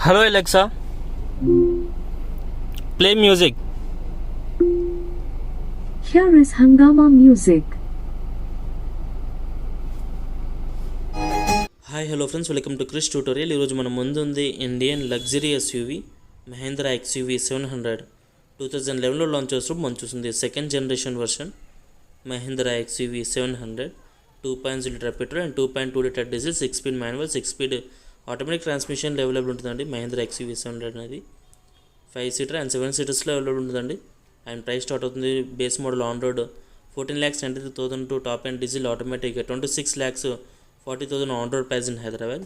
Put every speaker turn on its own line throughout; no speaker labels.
Hello Alexa, play music.
Here is Hangama music.
Hi hello friends, welcome to Krish tutorial. ఈరోజు మన ముందు ఉంది Indian luxury SUV Mahindra XUV 700 2011లో launch చేసినప్పుడు మనం చూసింది second generation version Mahindra XUV 700 2.0 litre petrol and 2.2 litre diesel 6 speed manual 6 speed automatic transmission available ఉంటుందండి. Mahindra XUV 700 అనేది 5 సీటర్ అండ్ 7 సీటర్స్లో అవైలబుల్ ఉంటుందండి. అండ్ ప్రైస్ స్టార్ట్ అవుతుంది base model on road 14,93,000 to top and diesel automatic 26,40,000 on road price in Hyderabad.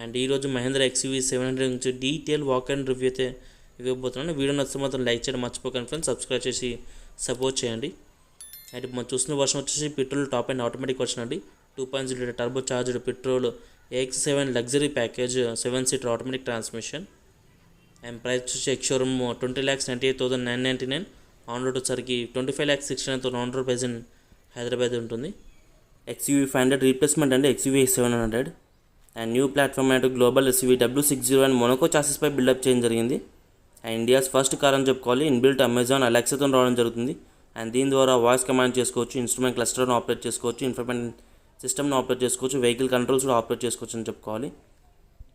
And ఈరోజు Mahindra XUV 700 నుంచి detail walk and review అయితే ఇవ్వబోతున్నాను. Video నచ్చితే మాత్రం లైక్ చేయడం మర్చిపోకండి ఫ్రెండ్స్, సబ్స్క్రైబ్ చేసి సపోర్ట్ చేయండి. అండ్ మనం చూస్తున్న వర్షన్ వచ్చేసి petrol top and automatic version అండి. 2.0 litre turbo charged petrol AX7 luxury package 7 seater automatic transmission. And price వచ్చేసి ఎక్స్ షోరూమ్ 20,98,999 ఆన్ రోడ్ వచ్చరికి 25,69,000 on road price in Hyderabad ఉంటుంది. XUV 500 రీప్లేస్మెంట్ అండి XUV 700 అండ్ న్యూ ప్లాట్ఫామ్ అంటూ global SUV W60 and Monaco చాసిస్పై build up చేయడం జరిగింది. And India's first car అని చెప్పుకోవాలి. ఇన్బిల్ట్ అమెజాన్ అలెక్సాతో రావడం జరుగుతుంది. అండ్ దీని ద్వారా వాయిస్ కమాండ్ చేసుకోవచ్చు, ఇన్స్ట్రుమెంట్ క్లస్టర్ను ఆపరేట్ చేసుకోవచ్చు, ఇన్ఫర్మేషన్ సిస్టమ్ను ఆపరేట్ చేసుకోవచ్చు, వెహికల్ కంట్రోల్స్ కూడా ఆపరేట్ చేసుకోవచ్చు అని చెప్పుకోవాలి.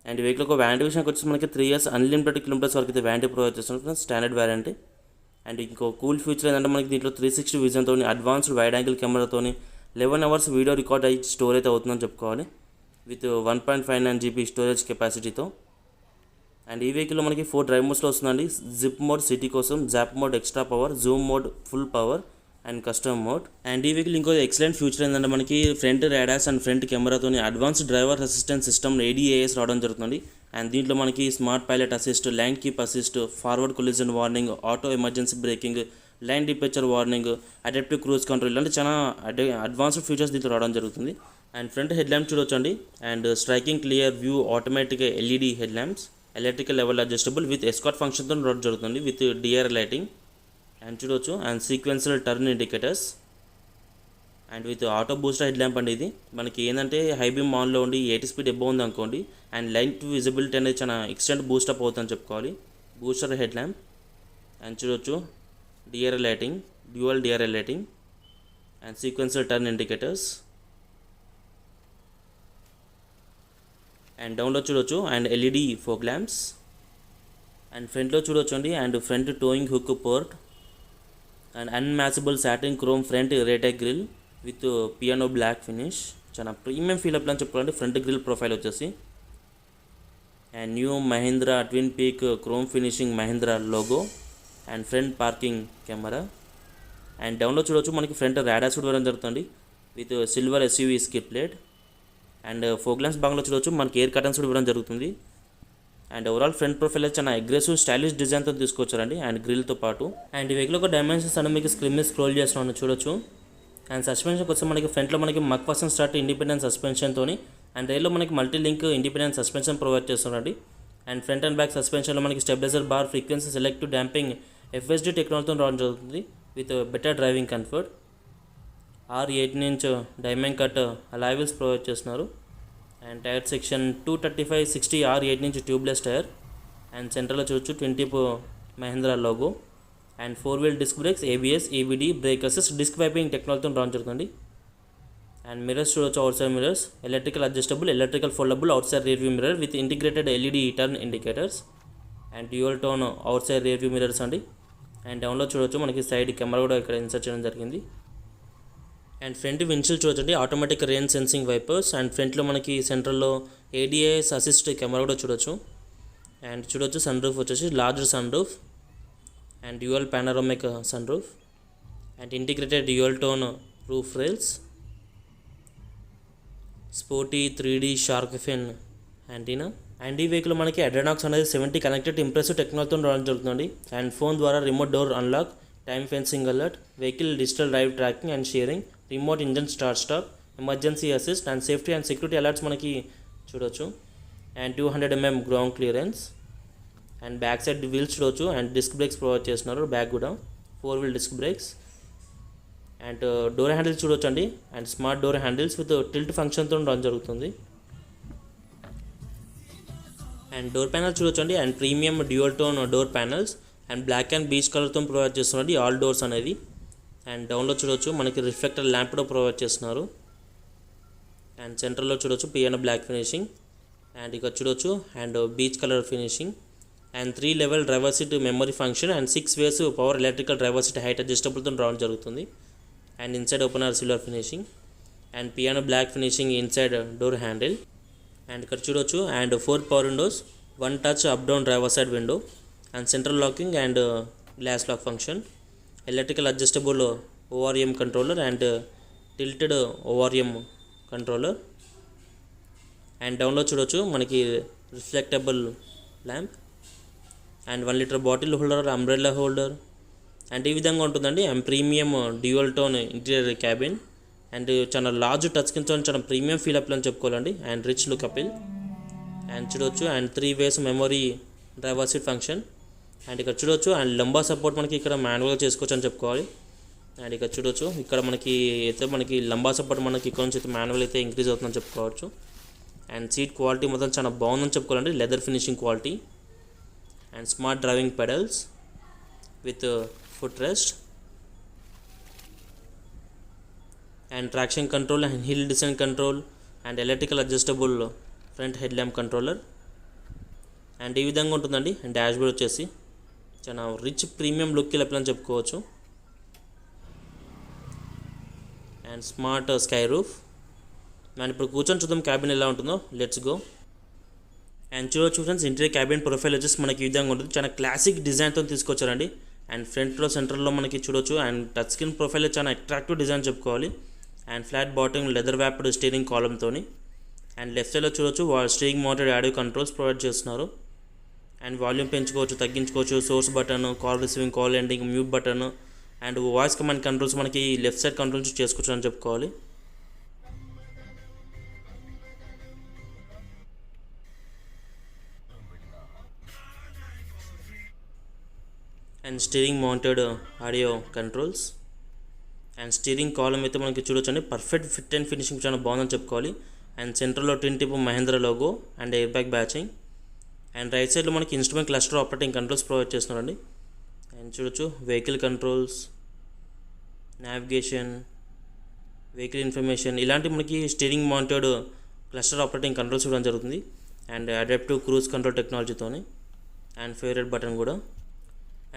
అండ్ వెహికల్ ఒక వ్యారంటీ విషయానికి వచ్చి మనకి 3 years అన్లిమిటెడ్ కిలోమీటర్స్ వరకు అయితే వ్యారంటీ ప్రొవైడ్ చేస్తున్నారు, స్టాండర్డ్ వ్యారంటీ. అండ్ ఇంకో కూల్ ఫీచర్ ఏంటంటే మనకి దీంట్లో 360 విజన్తో అడ్వాన్స్డ్ వైడ్ యాంగిల్ కెమెరాతో 11 hours వీడియో రికార్డ్ అయ్యి స్టోర్ అయితే అవుతుందని చెప్పుకోవాలి విత్ 1.59 GB స్టోరేజ్ కెపాసిటీతో. అండ్ ఈ వెహికల్లో మనకి 4 డ్రైవ్ మోడ్స్లో వస్తుందండి. జిప్ మోడ్ సిటీ కోసం, zap mode extra power, zoom mode full power and custom mode. And ఈ వెహికల్ ఇంకో ఎక్సలెంట్ ఫ్యూచర్ ఏంటంటే మనకి ఫ్రంట్ రాడార్స్ అండ్ ఫ్రంట్ కెమెరాతో advanced driver assistant system ADAS రావడం జరుగుతుంది. అండ్ దీంట్లో మనకి smart pilot assist, lane keep assist, forward collision warning, auto emergency braking, lane departure warning, adaptive cruise control ఇలాంటి చాలా అడ్వాన్స్డ్ ఫీచర్స్ దీంట్లో రావడం జరుగుతుంది. అండ్ ఫ్రంట్ హెడ్ ల్యాంప్స్ చూడొచ్చండి. And striking clear view automatic LED head lamps, electrical level adjustable with escort ఫంక్షన్తో రావడం జరుగుతుంది with DRL lighting. And చూడవచ్చు and sequential turn indicators and with auto booster head lamp అండి. ఇది మనకి ఏంటంటే high beam ఆన్లో ఉండి 80 స్పీడ్ ఎబ్బో ఉంది అనుకోండి అండ్ లైట్ విజిబిలిటీ అనేది చాలా ఎక్స్టెంట్ బూస్టప్ అవుతుందని చెప్పుకోవాలి. బూస్టర్ హెడ్ ల్యాంప్ అండ్ చూడవచ్చు DRL lighting, dual DRL lighting and sequential turn indicators. And డౌన్లో చూడవచ్చు and LED fog lamps. And ఫ్రంట్లో చూడవచ్చు అండి and front towing hook port and unmatchable satin chrome front రేటెక్ grille with piano black finish, చాలా premium feel up అని చెప్పుకోవాలంటే front grille profile వచ్చేసి. And new Mahindra twin peak chrome finishing Mahindra logo and front parking camera. And డౌన్లో చూడవచ్చు మనకి front radars కూడా ఇవ్వడం జరుగుతుంది with silver SUV skit plate. And fog lamps భాగంలో చూడవచ్చు మనకి ఎయిర్ కర్టన్స్ కూడా ఇవ్వడం జరుగుతుంది. అండ్ ఓవరాల్ ఫ్రంట్ ప్రొఫైల్ చాలా అగ్రెసివ్ స్టైలిష్ డిజైన్తో తీసుకొచ్చారండి అండ్ గ్రిల్తో పాటు. అండ్ ఈ వెహికల్ ఒక డైమెన్షన్స్ అని మీకు స్క్రీన్ మీద స్క్రోల్ చేస్తున్నాను చూడొచ్చు. అండ్ సస్పెన్షన్ కోసం మనకి ఫ్రంట్లో మనకి మక్ఫాసన్ స్టార్ట్ ఇండిపెండెంట్ సస్పెన్షన్తో అండ్ రైల్లో మనకి multi link independent suspension provide చేస్తున్నారండి. అండ్ ఫ్రంట్ అండ్ బ్యాక్ సస్పెన్షన్లో మనకి stabiliser bar, frequency selective damping, FSD టెక్నాలజీతో రావడం జరుగుతుంది with better driving comfort. 18-inch diamond cut alloy wheels provide చేస్తున్నారు. And tyre section 235/60 18-inch tubeless tyre. And సెంటర్లో చూడొచ్చు 20 Mahindra logo and 4-wheel disc brakes, ABS, EBD, brake assist, disc wiping టెక్నాలజీతో రావడం జరుగుతుంది. And mirrors చూడొచ్చు, out side mirrors electrical adjustable, electrical foldable out side rear view mirror with integrated LED turn indicators and dual tone out side rear view mirrors అండి. And డౌన్లో చూడొచ్చు మనకి side camera కూడా ఇక్కడ ఇన్సర్ట్ చేయడం జరిగింది. And front windshield చూడొచ్చండి, automatic rain sensing wipers. And ఫ్రంట్లో మనకి సెంట్రల్లో ADAS అసిస్ట్ కెమెరా కూడా చూడొచ్చు. అండ్ చూడొచ్చు సన్ రూఫ్ వచ్చేసి large sunroof and dual panoramic sunroof and integrated dual tone roof rails, sporty 3D shark fin antenna. And ఈ vehicle మనకి AdrenoX అనేది 70 కనెక్టెడ్ ఇంప్రెసివ్ టెక్నాలజీతో రావడం జరుగుతుంది. అండ్ ఫోన్ ద్వారా remote door unlock, time fencing alert, vehicle digital drive tracking and sharing, remote engine start stop, emergency assist and safety and security alerts మనకి చూడొచ్చు. And 200 mm ground clearance. And back side wheels చూడొచ్చు and disc brakes provide చేస్తున్నారు, back కూడా 4-wheel disc brakes. And door handles చూడొచ్చు అండి and smart door handles with tilt ఫంక్షన్తో రావడం జరుగుతుంది. అండ్ డోర్ ప్యానల్ చూడొచ్చండి. And premium dual tone door panels and black and beige కలర్తో ప్రొవైడ్ చేస్తున్నారండి ఆల్ డోర్స్ అనేది. అండ్ డౌన్లో చూడొచ్చు మనకి రిఫ్లెక్టర్ ల్యాంప్ కూడా ప్రొవైడ్ చేస్తున్నారు. అండ్ సెంటర్లో చూడొచ్చు పియానో బ్లాక్ ఫినిషింగ్. అండ్ ఇక్కడ చూడొచ్చు and beach colour finishing. And 3 level driver seat memory function and 6 ways power electrical driver seat height అడ్జస్టబుల్తో రావడం జరుగుతుంది. And inside opener silver finishing and piano black finishing inside door handle. And ఇక్కడ చూడొచ్చు and 4 power windows, 1 touch up down driver side window and central locking and glass lock function, electrical adjustable ORM controller and tilted ORM controller. And డౌన్లో చూడొచ్చు మనకి reflectable lamp and 1 litre bottle holder, umbrella holder. And ఈ విధంగా ఉంటుందండి. And premium dual tone interior cabin and చాలా large touch స్క్రీన్తో చాలా premium feel up అని చెప్పుకోవాలండి. And rich look appeal. And చూడొచ్చు and 3 ways memory driver seat function. And ఇక్కడ చూడొచ్చు అండ్ లంబా సపోర్ట్ మనకి ఇక్కడ మాన్యువల్గా చేసుకోవచ్చు అని చెప్పుకోవాలి. అండ్ ఇక్కడ చూడొచ్చు ఇక్కడ మనకి లంబా సపోర్ట్ మనకి ఇక్కడ నుంచి అయితే మాన్యువల్ అయితే ఇంక్రీజ్ అవుతుందని చెప్పుకోవచ్చు. అండ్ సీట్ క్వాలిటీ మొత్తం చాలా బాగుందని చెప్పుకోవాలండి, leather finishing quality. And smart driving pedals with foot rest and traction control and hill descent control and electrical adjustable front head lamp controller. And ఈ విధంగా ఉంటుందండి. అండ్ డాష్బోర్డ్ వచ్చేసి చాలా రిచ్ ప్రీమియం లుక్ అని చెప్పుకోవచ్చు. And smart sky roof. మనం ఇప్పుడు కూర్చొని చూద్దాం క్యాబిన్ ఎలా ఉంటుందో. Let's go. అండ్ చూడొచ్చు ఫ్రెండ్స్ ఇంటీరియర్ క్యాబిన్ ప్రొఫైల్ వచ్చేసి మనకి ఈ విధంగా ఉంటుంది. చాలా క్లాసిక్ డిజైన్తో తీసుకొచ్చారండి. అండ్ ఫ్రంట్లో సెంటర్లో మనకి చూడొచ్చు అండ్ టచ్ స్క్రీన్ ప్రొఫైల్ చాలా అట్రాక్టివ్ డిజైన్ చెప్పుకోవాలి. And flat bottom leather wrapped steering కాలంతో. అండ్ లెఫ్ట్ సైడ్లో చూడొచ్చు steering mounted audio controls provide చేస్తున్నారు. అండ్ వాల్యూమ్ పెంచుకోవచ్చు, తగ్గించుకోవచ్చు, source button, call receiving, call ending, mute button and voice command controls మనకి left side controls చేసుకోవచ్చు అని చెప్పుకోవాలి. And steering mounted audio controls. And steering column అయితే మనకి చూడొచ్చు అండి పర్ఫెక్ట్ ఫిట్ అండ్ ఫినిషింగ్ చాలా బాగుందని చెప్పుకోవాలి. అండ్ సెంటర్లో టిన్ టిప్ Mahindra logo and air bag badging. And right సైడ్లో మనకి instrument cluster operating controls provide చేస్తున్నారండి. అండ్ చూడొచ్చు vehicle controls, navigation, vehicle information ఇలాంటి మనకి steering mounted cluster operating controls ఇవ్వడం జరుగుతుంది. అండ్ అడాప్టివ్ క్రూజ్ కంట్రోల్ టెక్నాలజీతోని అండ్ ఫేవరెట్ బటన్ కూడా.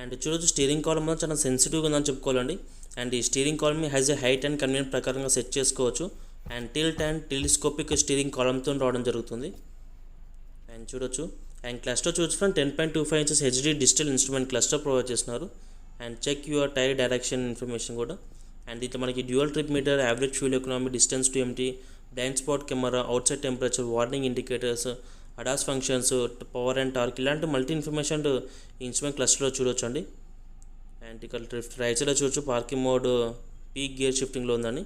అండ్ చూడొచ్చు స్టీరింగ్ కాలం కూడా చాలా సెన్సిటివ్గా ఉందని చెప్పుకోవాలండి. అండ్ ఈ steering column has a height and convenient ప్రకారంగా సెట్ చేసుకోవచ్చు. And tilt and telescopic steering కాలంతో రావడం జరుగుతుంది. అండ్ చూడొచ్చు అండ్ క్లస్టర్ చూడొచ్చు friend 10.25 inches HD digital instrument cluster provide చేస్తున్నారు. And check your tyre direction information కూడా. అండ్ ఇట్లా మనకి dual trip meter, average fuel economy, distance to empty, blind spot camera, outside temperature, warning indicators, ADAS functions, power and torque ఇలాంటి multi information instrument క్లస్టర్లో చూడొచ్చు అండి. And ఇక్కడ right సైడ్లో చూడొచ్చు పార్కింగ్ మోడ్ పీక్ గేర్ షిఫ్టింగ్లో ఉందని.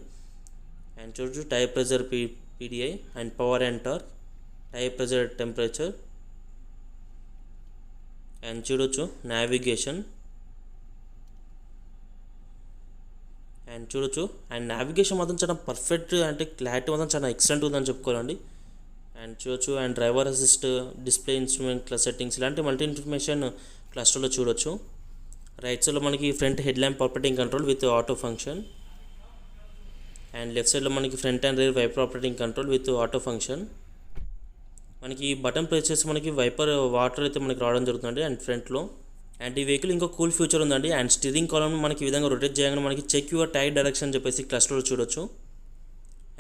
And చూడొచ్చు tyre pressure PDI and power and torque, tyre pressure temperature. And చూడొచ్చు నావిగేషన్. అండ్ చూడొచ్చు అండ్ నావిగేషన్ మాత్రం చాలా పర్ఫెక్ట్ అంటే క్లారిటీ మాత్రం చాలా ఎక్సలెంట్ ఉందని చెప్పుకోవాలండి. అండ్ చూడొచ్చు and driver assist, display, instrument settings ఇలాంటి మల్టీ ఇన్ఫర్మేషన్ క్లస్టర్లో చూడొచ్చు. రైట్ సైడ్లో మనకి front head lamp operating control with auto function. And left సైడ్లో మనకి front and rear wiper operating control with auto function. మనకి బటన్ ప్రెస్ చేసి మనకి వైపర్ వాటర్ అయితే మనకి రావడం జరుగుతుంది అండ్ ఫ్రంట్లో. అండ్ ఈ వెహికల్ ఇంకో కూల్ ఫీచర్ ఉందండి. అండ్ స్టీరింగ్ కాలం మనకి ఈ విధంగా రొటేట్ చేయగానే మనకి చెక్ యువర్ టైర్ డైరెక్షన్ అని చెప్పేసి క్లస్టర్లో చూడొచ్చు.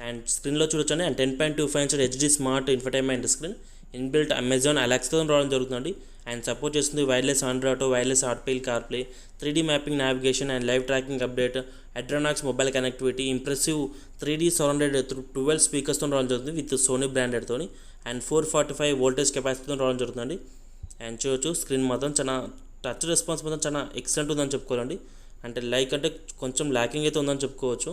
అండ్ స్క్రీన్లో చూడొచ్చు అండి. And 10.25 inches HD smart infotainment screen inbuilt Amazon అలెక్సాతో రావడం జరుగుతుంది. అండ్ సపోర్ట్ చేస్తుంది wireless Android auto, wireless Apple CarPlay, 3D mapping, navigation and live tracking update, AdrenoX mobile connectivity, impressive 3D surrounded 12 స్పీకర్స్తో రావడం జరుగుతుంది విత్ సోనీ బ్రాండెడ్తో. And 445 voltage కెపాసిటీతో రావడం జరుగుతుంది. అండ్ చూడొచ్చు స్క్రీన్ మాత్రం చాలా టచ్ రెస్పాన్స్ మాత్రం చాలా ఎక్సలెంట్ ఉందని చెప్పుకోవాలండి. అంటే అంటే కొంచెం ల్యాకింగ్ అయితే ఉందని చెప్పుకోవచ్చు.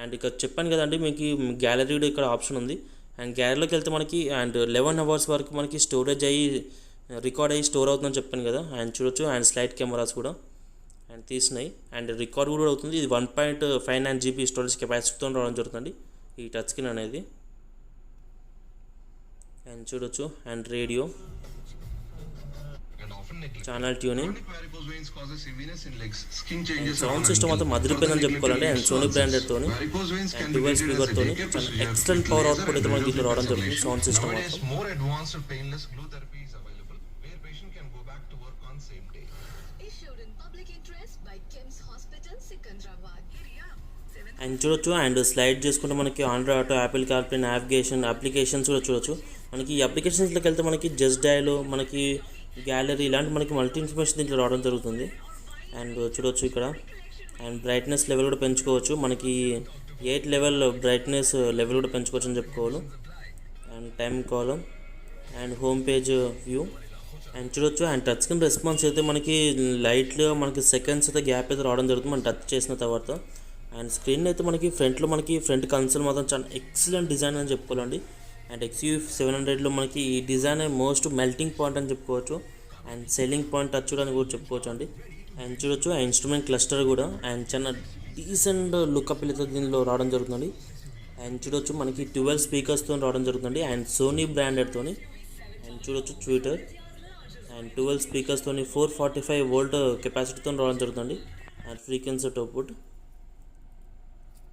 అండ్ ఇక్కడ చెప్పాను కదండి మీకు గ్యాలరీ ఇక్కడ ఆప్షన్ ఉంది. అండ్ గ్యాలరీలోకి వెళ్తే మనకి అండ్ 11 hours వరకు మనకి స్టోరేజ్ అయ్యి రికార్డ్ అయ్యి స్టోర్ అవుతుందని చెప్పాను కదా. అండ్ చూడొచ్చు అండ్ స్లైడ్ కెమెరాస్ కూడా అండ్ తీసినాయి. అండ్ రికార్డ్ కూడా అవుతుంది. ఇది 1.59 GB స్టోరేజ్ కెపాసిటీతో రావడం జరుగుతుంది ఈ టచ్ స్క్రీన్ అనేది. అండ్ చూడొచ్చు and radio channel tuning
Chronic varicose veins causes heaviness in legs. Skin
and
changes are
sound system
fundamental.
మాత్రం అదిరిపోయిందని
Further
చెప్పుకోవాలంటే అండ్
neglected
Sony
leads to
branded
ulcers.
తోని
Varicose veins can
and
be
dual
treated
speaker
as a
తోని
daycare
చాలా
procedure
excellent
with
power
laser
output అయితే
and
మనకి దీంట్లో రావడం
radiofrequency
జరుగుతుంది
ablation.
సౌండ్ సిస్టమ్
Nowadays,
మాత్రం.
more advanced painless glue therapy is available, where patient can go back to work on same day.
Issued in public interest by KIMS Hospital, Secunderabad. Area 7.
And చూడొచ్చు and slide చేసుకుంటే మనకి Android auto, Apple CarPlay, navigation applications కూడా చూడొచ్చు. మనకి ఈ అప్లికేషన్స్లోకి వెళ్తే మనకి just dial, మనకి గ్యాలరీ ఇలాంటి మనకి మల్టీ ఇన్ఫర్మేషన్ దీంట్లో రావడం జరుగుతుంది. అండ్ చూడొచ్చు ఇక్కడ అండ్ బ్రైట్నెస్ లెవెల్ కూడా పెంచుకోవచ్చు. మనకి 8 లెవెల్ బ్రైట్నెస్ లెవెల్ కూడా పెంచుకోవచ్చు అని చెప్పుకోవాలి. And time column and home page view and చూడొచ్చు. అండ్ టచ్ స్క్రీన్ రెస్పాన్స్ అయితే మనకి లైట్లో మనకి సెకండ్స్ అయితే గ్యాప్ అయితే రావడం జరుగుతుంది మనం టచ్ చేసిన తర్వాత. అండ్ స్క్రీన్ అయితే మనకి ఫ్రంట్లో మనకి ఫ్రంట్ కన్సోల్ మాత్రం చాలా ఎక్సలెంట్ డిజైన్ అని చెప్పుకోవాలండి. అండ్ XUV 700లో మనకి ఈ డిజైన్ మోస్ట్ మెల్టింగ్ పాయింట్ అని చెప్పుకోవచ్చు. అండ్ సెల్లింగ్ పాయింట్ టచ్ కూడా అని కూడా చెప్పుకోవచ్చు అండి. అండ్ చూడొచ్చు ఆ ఇన్స్ట్రుమెంట్ క్లస్టర్ కూడా అండ్ చాలా డీసెంట్ లుక్అప్ అయితే దీనిలో రావడం జరుగుతుంది. అండ్ చూడొచ్చు మనకి 12 స్పీకర్స్తో రావడం జరుగుతుంది అండ్ సోనీ బ్రాండెడ్తో. అండ్ చూడొచ్చు ట్విట్టర్ అండ్ 12 స్పీకర్స్తో 445 వోల్ట్ కెపాసిటీతో రావడం జరుగుతుంది అండ్ ఫ్రీక్వెన్సీ అవుట్పుట్.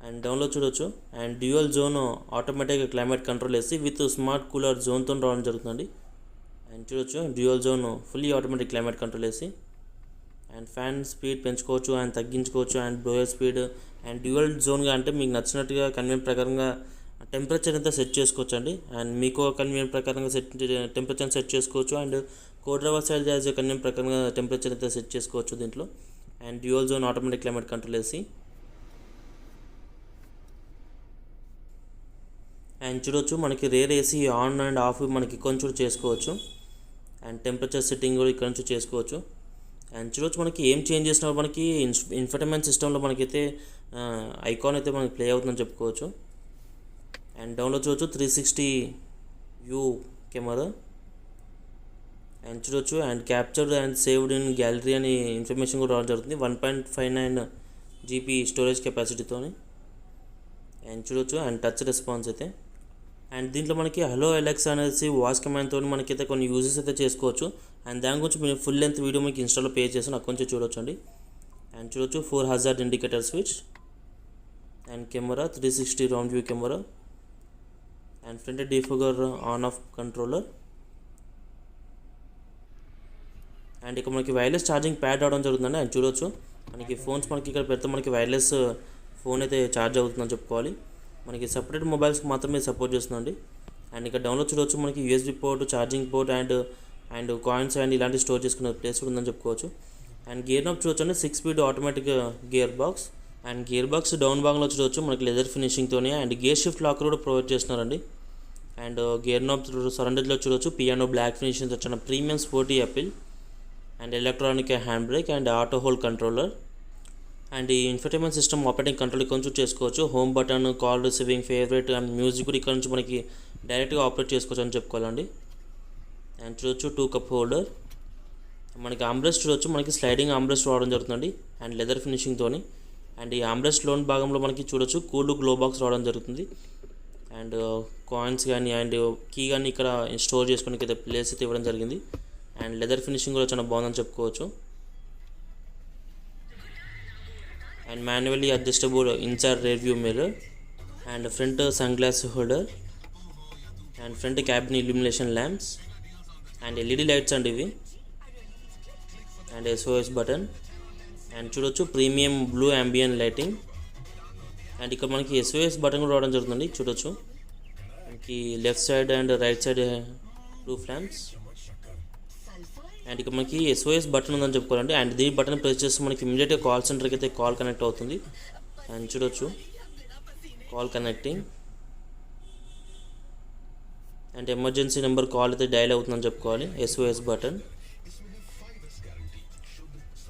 అండ్ డౌన్లో చూడొచ్చు and dual zone automatic climate control వేసి విత్ స్మార్ట్ కూలర్ జోన్తో రావడం జరుగుతుంది. అండ్ చూడొచ్చు dual zone fully automatic climate control వేసి అండ్ ఫ్యాన్ స్పీడ్ పెంచుకోవచ్చు అండ్ తగ్గించుకోవచ్చు and blower speed and dual జోన్గా అంటే మీకు నచ్చినట్టుగా కన్వీనియంట్ ప్రకారంగా టెంపరేచర్ అంతా సెట్ చేసుకోవచ్చు అండి. అండ్ మీకు కన్వీనియంట్ ప్రకారంగా టెంపరేచర్ సెట్ చేసుకోవచ్చు and co driver side as convenient ప్రకారంగా టెంపరేచర్ అయితే సెట్ చేసుకోవచ్చు దీంట్లో. And dual zone automatic climate control వేసి అండ్ చూడొచ్చు మనకి rare AC on and of మనకి ఇక్కడ నుంచి చేసుకోవచ్చు. అండ్ టెంపరేచర్ సెట్టింగ్ కూడా ఇక్కడ నుంచి చేసుకోవచ్చు. అండ్ చూడొచ్చు మనకి ఏం చేంజ్ చేసినా మనకి ఇన్ఫర్టైన్మెంట్ సిస్టంలో మనకైతే ఐకాన్ అయితే మనకి ప్లే అవుతుందని చెప్పుకోవచ్చు. అండ్ డౌన్లోడ్ చూడొచ్చు 360 వ్యూ కెమెరా అండ్ చూడొచ్చు and captured and saved in gallery అని ఇన్ఫర్మేషన్ కూడా రావడం జరుగుతుంది 1.59 GB స్టోరేజ్ కెపాసిటీతో. అండ్ చూడొచ్చు అండ్ టచ్ రెస్పాన్స్ అయితే అండ్ దీంట్లో మనకి హలో ఎలెక్స్ అనేసి వాయిస్ కమాండ్తో మనకైతే కొన్ని యూజెస్ అయితే చేసుకోవచ్చు. అండ్ దాని గురించి మీరు ఫుల్ లెంత్ వీడియో మీకు ఇన్స్టాలో పే చేసి నాకు కొంచెం చూడొచ్చు అండి. అండ్ చూడొచ్చు 4 hazard indicator switch and camera 360 round view camera and front defogger on off controller. And ఇక్కడ మనకి వైర్లెస్ ఛార్జింగ్ ప్యాడ్ రావడం జరుగుతుందండి. అండ్ చూడొచ్చు మనకి ఫోన్స్ మనకి ఇక్కడ పెడితే మనకి వైర్లెస్ ఫోన్ అయితే ఛార్జ్ అవుతుందని చెప్పుకోవాలి. మనకి సపరేట్ మొబైల్స్కి మాత్రమే సపోర్ట్ చేస్తుందండి. అండ్ ఇక్కడ డౌన్లోడ్ చూడవచ్చు మనకి USB port, charging port and coins and ఇలాంటి స్టోర్ చేసుకునే ప్లేస్ కూడా ఉందని చెప్పుకోవచ్చు. అండ్ గేర్ నాబ్ చూడొచ్చు అండి 6 speed automatic gear box and gear box down భాగంలో చూడవచ్చు మనకి లెదర్ ఫినిషింగ్తోనే అండ్ గేర్ షిఫ్ట్ లాకర్ కూడా ప్రొవైడ్ చేస్తున్నారండి. అండ్ గేర్ నాబ్ సరౌండెడ్లో చూడవచ్చు పియానో బ్లాక్ ఫినిషింగ్ వచ్చిన premium sporty appeal and electronic hand brake and auto hold controller. And ఈ ఇన్ఫర్టైన్మెంట్ సిస్టమ్ ఆపరేటింగ్ కంట్రోల్ ఇక్కడ నుంచి చేసుకోవచ్చు. Home button, call receiving, favourite and music కూడా ఇక్కడ నుంచి మనకి డైరెక్ట్గా ఆపరేట్ చేసుకోవచ్చు అని చెప్పుకోవాలండి. అండ్ చూడొచ్చు 2 కప్ హోల్డర్ మనకి ఆమ్రెస్ట్ చూడొచ్చు మనకి స్లైడింగ్ ఆమ్రెస్ట్ రావడం జరుగుతుంది అండ్ లెదర్ ఫినిషింగ్తో. అండ్ ఈ ఆమ్రెస్ట్ లోన్ భాగంలో మనకి చూడొచ్చు కూల్ గ్లో బాక్స్ రావడం జరుగుతుంది అండ్ కాయిన్స్ కానీ అండ్ కీ కానీ ఇక్కడ స్టోర్ చేసుకోవడానికి అయితే ప్లేస్ అయితే ఇవ్వడం జరిగింది. అండ్ లెదర్ ఫినిషింగ్ కూడా చాలా బాగుందని చెప్పుకోవచ్చు. And manually adjustable inside rear view mirror and front sunglass holder and front cabin illumination lamps and LED lights అండి ఇవి అండ్ SOS బటన్ అండ్ చూడొచ్చు premium blue ambient lighting and ఇక్కడ మనకి SOS button కూడా రావడం జరుగుతుంది చూడొచ్చు. మనకి left side and right side roof lamps and ఇక్కడ మనకి SOS బటన్ ఉందని చెప్పుకోవాలండి. అండ్ దీని బటన్ ప్రెస్ చేస్తే మనకి ఇమీడియట్గా కాల్ సెంటర్కి అయితే కాల్ కనెక్ట్ అవుతుంది. అండ్ చూడొచ్చు call connecting and emergency number call అయితే డయల్ అవుతుందని చెప్పుకోవాలి SOS button.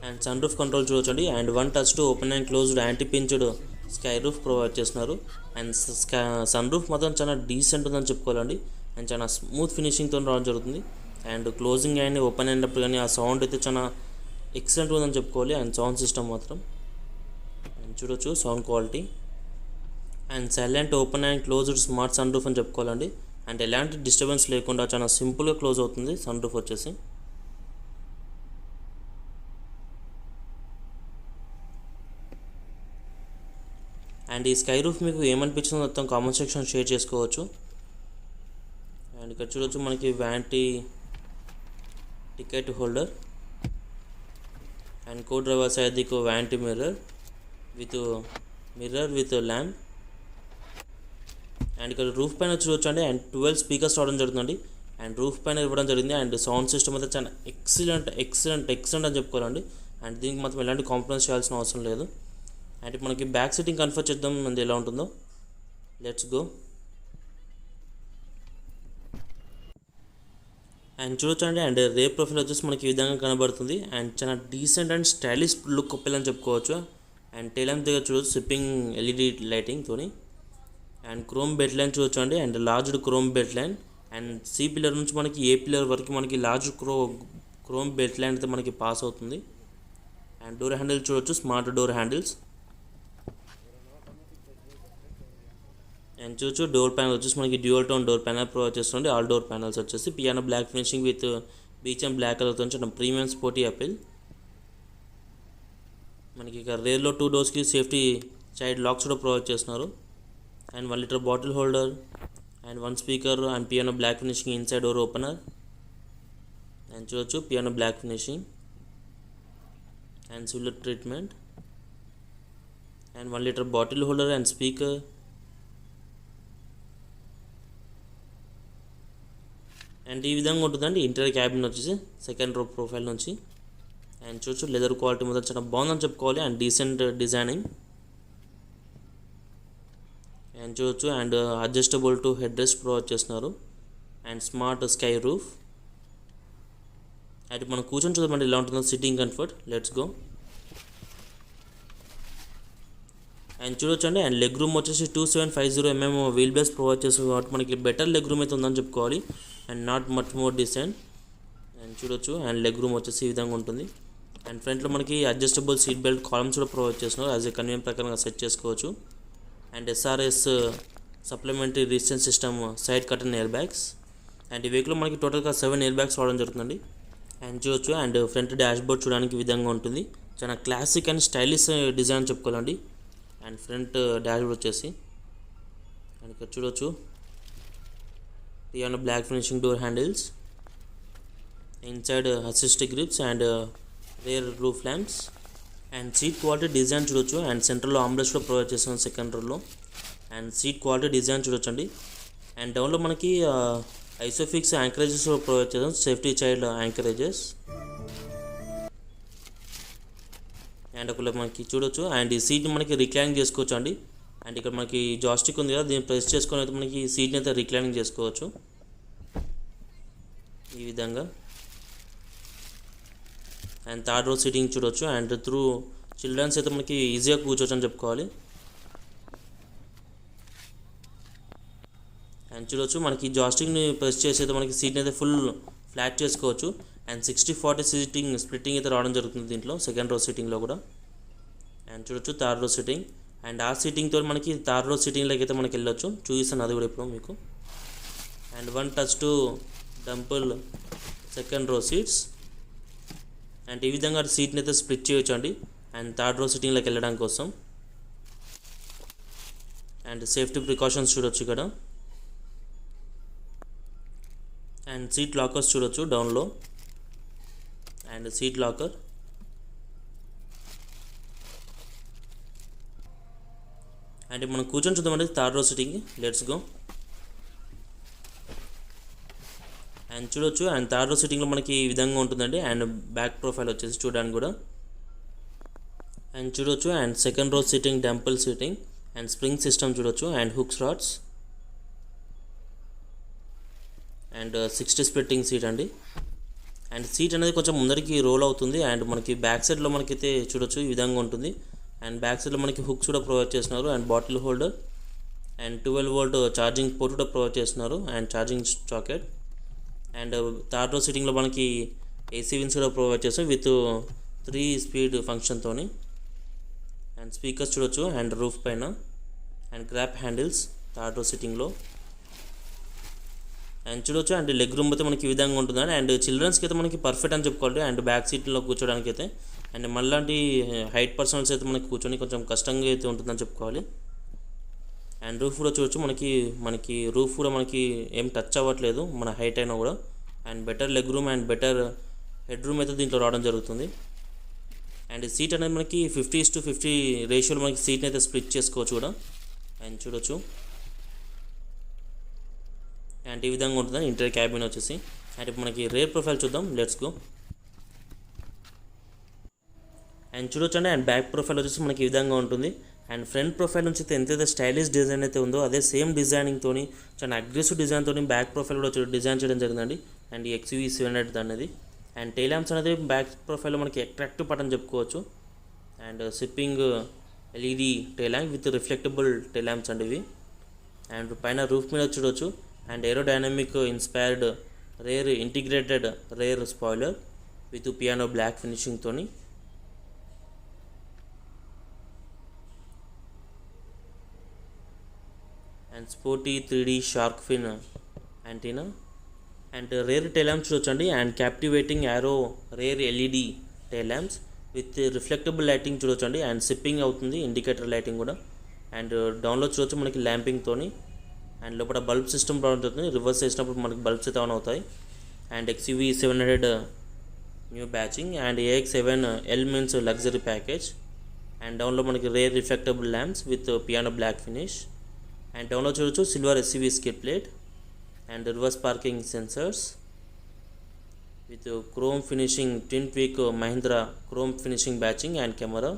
And sun roof control చూడొచ్చండి and 1 touch to open and closed anti pinched sky roof provide చేస్తున్నారు. అండ్ సన్ రూఫ్ మాత్రం చాలా డీసెంట్ ఉందని చెప్పుకోవాలండి అండ్ చాలా స్మూత్ ఫినిషింగ్తో రావడం జరుగుతుంది. అండ్ క్లోజింగ్ కానీ ఓపెన్ అయినప్పుడు కానీ ఆ సౌండ్ అయితే చాలా ఎక్సలెంట్ ఉందని చెప్పుకోవాలి. అండ్ సౌండ్ సిస్టమ్ మాత్రం అండ్ చూడొచ్చు sound quality and silent open and closed smart sunroof అని చెప్పుకోవాలండి. అండ్ ఎలాంటి డిస్టర్బెన్స్ లేకుండా చాలా సింపుల్గా క్లోజ్ అవుతుంది సన్ రూఫ్ వచ్చేసి. అండ్ ఈ స్కై రూఫ్ మీకు ఏమనిపించిందో మొత్తం కామెంట్ సెక్షన్ షేర్ చేసుకోవచ్చు. అండ్ ఇక్కడ చూడొచ్చు మనకి vanity ticket holder and co driver side దిక్కు vanity mirror with lamp. And ఇక్కడ రూఫ్ పైన చూడొచ్చు అండి. అండ్ 12 స్పీకర్స్ రావడం జరుగుతుందండి. అండ్ రూఫ్ పైన ఇవ్వడం జరిగింది. అండ్ సౌండ్ సిస్టమ్ అయితే చాలా ఎక్సలెంట్ అని చెప్పుకోవాలండి. అండ్ దీనికి మాత్రం ఎలాంటి కాంప్రమైజ్ చేయాల్సిన అవసరం లేదు. అండ్ మనకి బ్యాక్ సీటింగ్ కన్ఫర్మ్ చేద్దాం అది ఎలా ఉంటుందో. Let's go. అండ్ చూడొచ్చండి. అండ్ రే ప్రొఫైల్ వచ్చేసి మనకి ఈ విధంగా కనబడుతుంది. అండ్ చాలా డీసెంట్ అండ్ స్టైలిష్ లుక్ ఒప్పేలని చెప్పుకోవచ్చు. అండ్ టైల్ ల్యాంప్ దగ్గర చూడొచ్చు సిప్పింగ్ ఎల్ఈడి లైటింగ్తోని. అండ్ క్రోమ్ బెడ్ లైన్ చూడొచ్చు అండి. And large chrome belt line. And C pillar నుంచి మనకి ఏ పిల్లర్ వరకు మనకి లార్జ్ క్రోమ్ బెడ్ లైన్ అయితే మనకి పాస్ అవుతుంది. అండ్ డోర్ హ్యాండిల్ చూడొచ్చు, స్మార్ట్ డోర్ హ్యాండిల్స్. అండ్ చూడొచ్చు డోర్ ప్యానల్ వచ్చేసి మనకి dual tone door panel provide చేస్తుంది. ఆల్ డోర్ ప్యానల్స్ వచ్చేసి piano black finishing with beige and black కలర్తో చిన్న ప్రీమియం స్పోర్టీ అపిల్. మనకి ఇక రేర్లో 2 డోర్స్కి సేఫ్టీ సైడ్ లాక్స్ కూడా ప్రొవైడ్ చేస్తున్నారు. And 1 litre bottle holder and 1 speaker and piano black finishing inside door opener. And చూడొచ్చు piano black finishing and silver treatment. And 1 litre bottle holder and speaker. And ఈ విధంగా ఉంటుందండి interior cabin వచ్చేసి second row profile నుంచి. And చూడొచ్చు leather quality మొదలు చాలా బాగుందని చెప్పుకోవాలి. And decent designing. అండ్ చూడొచ్చు and adjustable two head rest provide చేస్తున్నారు. And smart sky roof. And మనం కూర్చొని చూద్దామండి ఎలా ఉంటుందో sitting comfort. Let's go. And చూడొచ్చు అండి. అండ్ లెగ్ రూమ్ వచ్చేసి 2750 mm వీల్ బేస్ ప్రొవైడ్ చేస్తుంది కాబట్టి మనకి బెటర్ లెగ్ రూమ్ అయితే ఉందని చెప్పుకోవాలి. And not much more decent. And చూడొచ్చు అండ్ లెగ్ రూమ్ వచ్చేసి ఈ విధంగా ఉంటుంది. అండ్ ఫ్రంట్లో మనకి అడ్జస్టబుల్ సీట్ బెల్ట్ కాలమ్స్ కూడా ప్రొవైడ్ చేస్తున్నారు. యాజ్ ఏ కన్వీనియంట్ ప్రకారంగా సెట్ చేసుకోవచ్చు. And SRS supplementary restraint system side curtain airbags. And ఈ వెహికల్లో మనకి టోటల్గా 7 ఎయిర్ బ్యాగ్స్ రావడం జరుగుతుందండి. అండ్ చూడొచ్చు అండ్ ఫ్రంట్ డాష్ బోర్డ్ చూడడానికి ఈ విధంగా ఉంటుంది. చాలా క్లాసిక్ అండ్ స్టైలిష్ డిజైన్ చెప్పుకోవాలండి. అండ్ ఫ్రంట్ డాష్ బోర్డ్ వచ్చేసి అండ్ ఇక్కడ చూడొచ్చు piano black finishing door handles. Inside assist grips and rear roof lamps. And seat quality design చూడొచ్చు. అండ్ సెంటర్లో ఆమ్రెస్ట్ కూడా ప్రొవైడ్ చేస్తున్నాం సెకండ్ రోలో. అండ్ సీట్ క్వాలిటీ డిజైన్ చూడొచ్చండి. అండ్ డౌన్లో మనకి ఐసోఫిక్స్ యాంకరేజెస్ ప్రొవైడ్ చేస్తాం, సేఫ్టీ చైల్డ్ యాంకరేజెస్. అండ్ ఒకవేళ మనకి చూడొచ్చు అండ్ ఈ సీట్ని మనకి రిక్లైనింగ్ చేసుకోవచ్చు అండి. అండ్ ఇక్కడ మనకి జాస్టిక్ ఉంది కదా, దీన్ని ప్రెస్ చేసుకొని అయితే మనకి సీట్ని అయితే రిక్లైనింగ్ చేసుకోవచ్చు ఈ విధంగా. అండ్ థర్డ్ రో సీటింగ్ చూడొచ్చు. అండ్ త్రూ చిల్డ్రన్స్ అయితే మనకి ఈజీగా కూర్చోవచ్చు అని చెప్పుకోవాలి. అండ్ చూడొచ్చు మనకి జాస్టిక్ని ప్రెస్ చేసి అయితే మనకి సీట్ని అయితే ఫుల్ ఫ్లాట్ చేసుకోవచ్చు. అండ్ 60-40 సీటింగ్ స్ప్లిట్టింగ్ అయితే రావడం జరుగుతుంది దీంట్లో సెకండ్ రో సీటింగ్లో కూడా. అండ్ చూడొచ్చు థర్డ్ రో సీటింగ్. అండ్ ఆ సీటింగ్తో మనకి థర్డ్ రో సీటింగ్లోకి అయితే మనకి వెళ్ళొచ్చు. చూపిస్తాను అది కూడా ఇప్పుడు మీకు. And 1 touch to tumble second row seats. And ఈ విధంగా సీట్ని అయితే స్ప్లిట్ చేయొచ్చు అండి. అండ్ థర్డ్ రో సీటింగ్లోకి వెళ్ళడం కోసం. అండ్ సేఫ్టీ ప్రికాషన్స్ చూడొచ్చు ఇక్కడ. అండ్ సీట్ లాకర్స్ చూడొచ్చు డౌన్లో. And seat locker. అండ్ మనం కూర్చొని చూద్దామండి third row seating. Let's go. And చూడొచ్చు అండ్ థర్డ్ రో సీటింగ్లో మనకి ఈ విధంగా ఉంటుందండి. అండ్ బ్యాక్ ప్రొఫైల్ వచ్చేసి చూడడానికి కూడా. అండ్ చూడొచ్చు and second row seating tumble seating and spring system చూడొచ్చు. And hooks rods. And 60 splitting seat అండి. అండ్ సీట్ అనేది కొంచెం ముందరికి రోల్ అవుతుంది. అండ్ మనకి బ్యాక్ సైడ్లో మనకైతే చూడొచ్చు ఈ విధంగా ఉంటుంది. అండ్ బ్యాక్ సైడ్లో మనకి హుక్స్ కూడా ప్రొవైడ్ చేస్తున్నారు. And bottle holder and 12 volt charging port కూడా ప్రొవైడ్ చేస్తున్నారు. And charging socket. And third row సీటింగ్లో మనకి ఏసీ విన్స్ కూడా ప్రొవైడ్ చేస్తాం విత్ 3 స్పీడ్ ఫంక్షన్తోని. అండ్ స్పీకర్స్ చూడొచ్చు అండ్ రూఫ్ పైన. And grab handles third row సీటింగ్లో. అండ్ చూడొచ్చు అండ్ లెగ్ రూమ్ అయితే మనకి ఈ విధంగా ఉంటుందండి. అండ్ చిల్డ్రన్స్కి అయితే మనకి పర్ఫెక్ట్ అని చెప్పుకోవాలి. అండ్ బ్యాక్ సీట్లో కూర్చోడానికి అయితే. అండ్ మళ్ళీ హైట్ పర్సన్స్ అయితే మనకి కూర్చొని కొంచెం కష్టంగా అయితే ఉంటుందని చెప్పుకోవాలి. అండ్ రూఫ్ కూడా చూడొచ్చు, మనకి రూఫ్ కూడా మనకి ఏం టచ్ అవ్వట్లేదు మన హైట్ అయినా కూడా. And better leg room and better head room అయితే దీంట్లో రావడం జరుగుతుంది. అండ్ సీట్ అనేది మనకి 50:50 రేషియోలో మనకి సీట్ని అయితే స్ప్లిట్ చేసుకోవచ్చు కూడా. అండ్ చూడొచ్చు, అండ్ ఈ విధంగా ఉంటుంది ఇంటీరియర్ క్యాబిన్ వచ్చేసి. అండ్ ఇప్పుడు మనకి రేర్ ప్రొఫైల్ చూద్దాం, లెట్స్ గో. అండ్ చూడొచ్చు అండి, అండ్ బ్యాక్ ప్రొఫైల్ వచ్చేసి మనకి ఈ విధంగా ఉంటుంది. అండ్ ఫ్రంట్ ప్రొఫైల్ నుంచి అయితే ఎంతైతే స్టైలిష్ డిజైన్ అయితే ఉందో అదే సేమ్ డిజైనింగ్తో చాలా అగ్రెసివ్ డిజైన్తో బ్యాక్ ప్రొఫైల్ కూడా డిజైన్ చేయడం జరిగిందండి. అండ్ ఈ XUV 700 అనేది. అండ్ టైల్ ల్యాంప్స్ అనేది బ్యాక్ ప్రొఫైల్లో మనకి అట్రాక్టివ్ పార్ట్ అని చెప్పుకోవచ్చు. And sweeping LED tail lamp with reflectable tail lamps అండి ఇవి. అండ్ పైన రూఫ్ మీద చూడొచ్చు, and aerodynamic inspired integrated rear spoiler with piano black ఫినిషింగ్తోని. And sporty 3D shark fin antenna. And rear tail lamps చూడొచ్చండి, and captivating arrow rear LED tail lamps with reflectable lighting చూడొచ్చండి. And sweeping అవుతుంది indicator lighting కూడా. And డౌన్లో చూడొచ్చు మనకి ల్యాంపింగ్తోని. And లోపల బల్బ్ సిస్టమ్ ప్రాబ్లం అవుతుంది, రివర్స్ చేసినప్పుడు మనకి బల్బ్స్ అయితే ఆన్ అవుతాయి. And XUV 700 new badging. And AX7L means luxury package. And డౌన్లో మనకి rear reflectable lamps with piano black finish. And డౌన్లో చూడొచ్చు silver SUV skid plate and reverse parking sensors with chrome finishing twin peak Mahindra chrome finishing badging and camera.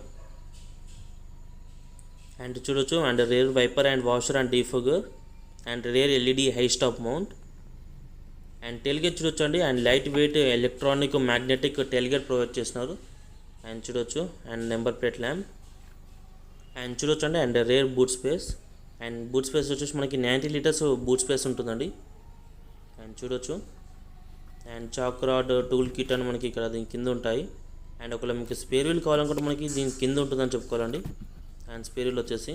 And చూడొచ్చు, and rear wiper and washer and defogger and rare LED high stop mount. And tailgate చూడొచ్చు అండి, and light weight electronic magnetic tailgate provide చేస్తున్నారు. And చూడొచ్చు, and number plate lamp. And చూడొచ్చు అండి, and rare boot space. And boot space వచ్చేసి మనకి 90 litres boot space ఉంటుందండి. And చూడొచ్చు, and chalk rod tool kit అని మనకి ఇక్కడ దీని కింద ఉంటాయి. అండ్ ఒకవేళ మీకు స్పేర్ వీల్ కావాలనుకుంటే మనకి దీని కింద ఉంటుందని చెప్పుకోవాలండి. అండ్ స్పేర్ వీల్ వచ్చేసి,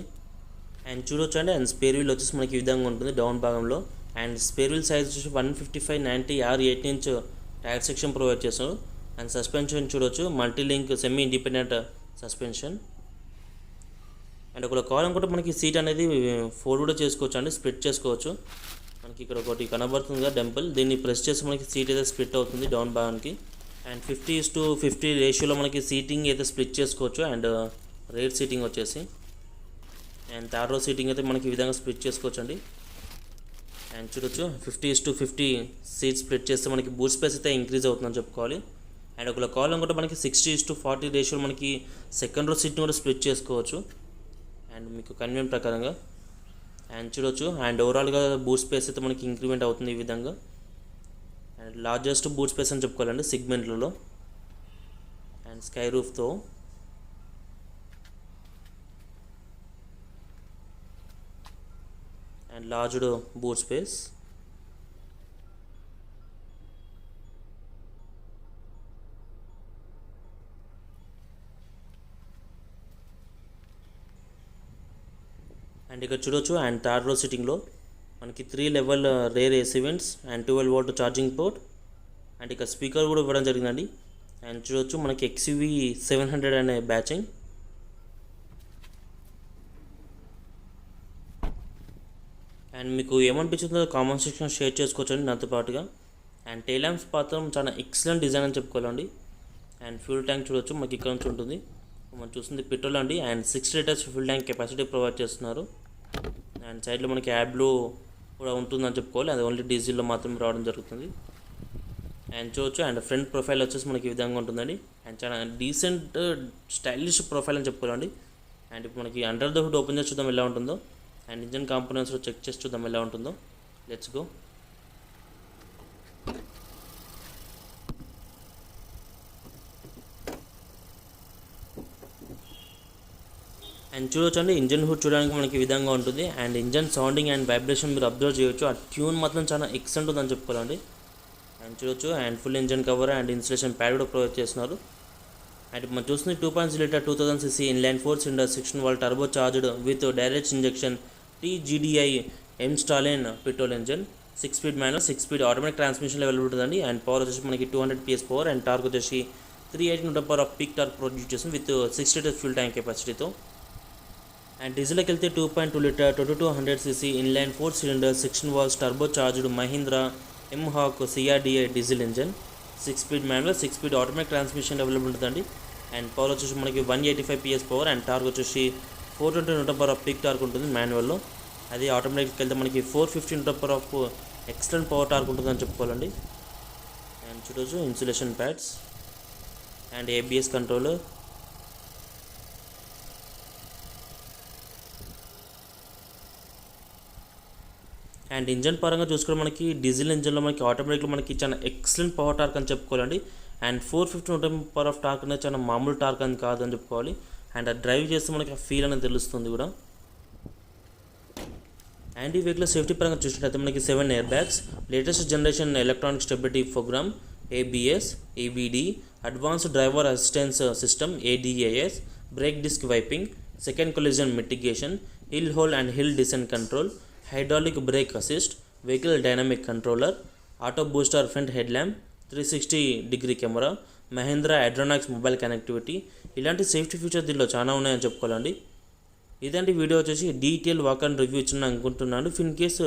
అండ్ చూడొచ్చు అండి, అండ్ స్పేర్ వీల్ వచ్చేసి మనకి ఈ విధంగా ఉంటుంది డౌన్ భాగంలో. అండ్ స్పేర్ వీల్ సైజ్ వచ్చేసి 155/90 R18 టైర్ సెక్షన్ ప్రొవైడ్ చేస్తారు. అండ్ సస్పెన్షన్ చూడొచ్చు, multi link semi independent suspension. And ఒకవేళ కావాలనుకుంటే మనకి సీట్ అనేది 4 కూడా చేసుకోవచ్చు అండి, స్ప్లిట్ చేసుకోవచ్చు. మనకి ఇక్కడ ఒకటి కనబడుతుంది కదా డెంపుల్, దీన్ని ప్రెస్ చేసి మనకి సీట్ అయితే స్ప్లిట్ అవుతుంది డౌన్ భాగానికి. అండ్ 50:50 రేషియోలో మనకి సీటింగ్ అయితే స్ప్లిట్ చేసుకోవచ్చు. అండ్ రేర్ సీటింగ్ వచ్చేసి, అండ్ థర్డ్ రో సీటింగ్ అయితే మనకి ఈ విధంగా స్ప్లిట్ చేసుకోవచ్చు అండి. అండ్ చూడొచ్చు, 50:50 సీట్ స్ప్లిట్ చేస్తే మనకి బూట్ స్పేస్ అయితే ఇంక్రీజ్ అవుతుందని చెప్పుకోవాలి. అండ్ ఒకవేళ కావాలనుకుంటే మనకి 60:40 రేషియోలో మనకి సెకండ్ రో సీట్ని కూడా స్ప్లిట్ చేసుకోవచ్చు అండ్ మీకు కన్వీనియంట్ ప్రకారంగా. అండ్ చూడొచ్చు, అండ్ ఓవరాల్గా బూట్ స్పేస్ అయితే మనకి ఇంక్రిమెంట్ అవుతుంది ఈ విధంగా. అండ్ లార్జెస్ట్ బూట్ స్పేస్ అని చెప్పుకోవాలండి సెగ్మెంట్లలో. అండ్ స్కై రూఫ్తో. And large boot space. And ఇక్కడ చూడొచ్చు, అండ్ థర్డ్ రో సిట్టింగ్లో మనకి 3 level rear AC vents and 12 volt charging port. And ఇక్కడ స్పీకర్ కూడా ఇవ్వడం జరిగిందండి. అండ్ చూడొచ్చు, మనకి XUV 700 అనే బ్యాచింగ్. అండ్ మీకు ఏమనిపించిందో కామెంట్ సెక్షన్ షేర్ చేసుకోవచ్చు అండి నాతో పాటుగా. అండ్ టైల్ ల్యాంప్స్ మాత్రం చాలా ఎక్సలెంట్ డిజైన్ అని చెప్పుకోవాలండి. అండ్ ఫ్యూల్ ట్యాంక్ చూడొచ్చు, మనకి ఇక్కడ నుంచి ఉంటుంది. మనం చూస్తుంది పెట్రోల్ అండి. And 6 litres fuel tank capacity provide చేస్తున్నారు. అండ్ సైడ్లో మనకి యాబ్లో కూడా ఉంటుందని చెప్పుకోవాలి, అది ఓన్లీ డీజిల్లో మాత్రమే రావడం జరుగుతుంది. అండ్ చూడొచ్చు, అండ్ ఫ్రంట్ ప్రొఫైల్ వచ్చేసి మనకి ఈ విధంగా ఉంటుందండి. అండ్ చాలా డీసెంట్ స్టైలిష్ ప్రొఫైల్ అని చెప్పుకోవాలండి. అండ్ ఇప్పుడు మనకి అండర్ ద హుడ్ ఓపెన్ చేసి చూద్దాం ఎలా ఉంటుందో. అండ్ ఇంజన్ కాంపోనెంట్స్లో చెక్ చేసి చూద్దాం ఎలా ఉంటుందో. Let's go. అండ్ చూడొచ్చండి, ఇంజన్ హుడ్ చూడడానికి మనకి ఈ విధంగా ఉంటుంది. And engine sounding and vibration మీరు అబ్జర్వ్ చేయొచ్చు. ఆ ట్యూన్ మాత్రం చాలా ఎక్సలెంట్ ఉందని చెప్పుకోవాలండి. అండ్ చూడొచ్చు, and full engine cover and insulation pad కూడా ప్రొవైడ్ చేస్తున్నారు. అండ్ మనం చూస్తుంది 2.0 litre 2000cc inline 4 cylinder 16 volt turbo charged with direct injection TGDI M-Stallion petrol engine. 6 speed manual 6 speed automatic transmission available ఉంటుందండి. And power వచ్చేసి మనకి 200 PS power and torque వచ్చేసి 380 Nm of peak torque produce చేస్తుంది with 6 litres fuel tank కెపాసిటీతో. And డీజిల్కి వెళ్తే 2.2 litre 2200 cc inline 4 cylinder 16 valves turbo charged Mahindra mHawk CRDe diesel engine, 6 speed manual 6 speed automatic transmission available ఉంటుందండి. And power వచ్చేసి మనకి 185 PS power and torque వచ్చేసి 420 Nm of peak torque ఉంటుంది మాన్యువల్లో. అది ఆటోమేటిక్కి వెళ్తే మనకి 450 Nm of extent power torque ఉంటుందని చెప్పుకోవాలండి. And చూడొచ్చు insulation pods and ABS controller. And engine పరంగా చూసుకుంటే మనకి డీజిల్ ఇంజన్లో మనకి ఆటోమేటిక్లో మనకి చాలా ఎక్సలెంట్ పవర్ టార్క్ అని చెప్పుకోవాలండి. అండ్ 450 Nm ఆఫ్ టార్క్ అనేది చాలా మామూలు టార్క్ అని కాదని చెప్పుకోవాలి. అండ్ అది డ్రైవ్ చేస్తే మనకి ఆ ఫీల్ అనేది తెలుస్తుంది కూడా. అండ్ ఈ వెహికల్ సేఫ్టీ పరంగా చూసినట్లయితే మనకి 7 air bags, latest generation electronic stability program, ABS, EBD, advanced driver assistance system ADAS, brake disc wiping, second collision mitigation, hill hold and hill descent control, hydraulic brake assist, vehicle dynamic controller, auto booster front head lamp, 360-degree camera, Mahindra AdrenoX mobile connectivity, ఇలాంటి safety features దీనిలో చాలా ఉన్నాయని చెప్పుకోవాలండి. ఇదండి video వచ్చేసి detail walk and review ఇచ్చిన అనుకుంటున్నాను. If in case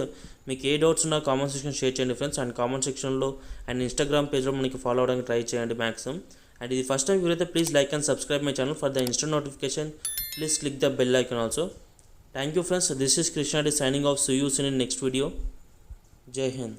మీకు ఏ డౌట్స్ ఉన్నా కామెంట్ సెక్షన్ షేర్ చేయండి ఫ్రెండ్స్. అండ్ కామెంట్ సెక్షన్లో అండ్ ఇన్స్టాగ్రామ్ పేజ్లో మనకి ఫాలో అవడానికి ట్రై చేయండి మ్యాక్సిమం. అండ్ ఇది ఫస్ట్ టైం వీరైతే please like and subscribe my channel for the instant notification. Please click the bell icon also. Thank you friends. This is Krishna signing off. See you soon in next video. Jai Hind.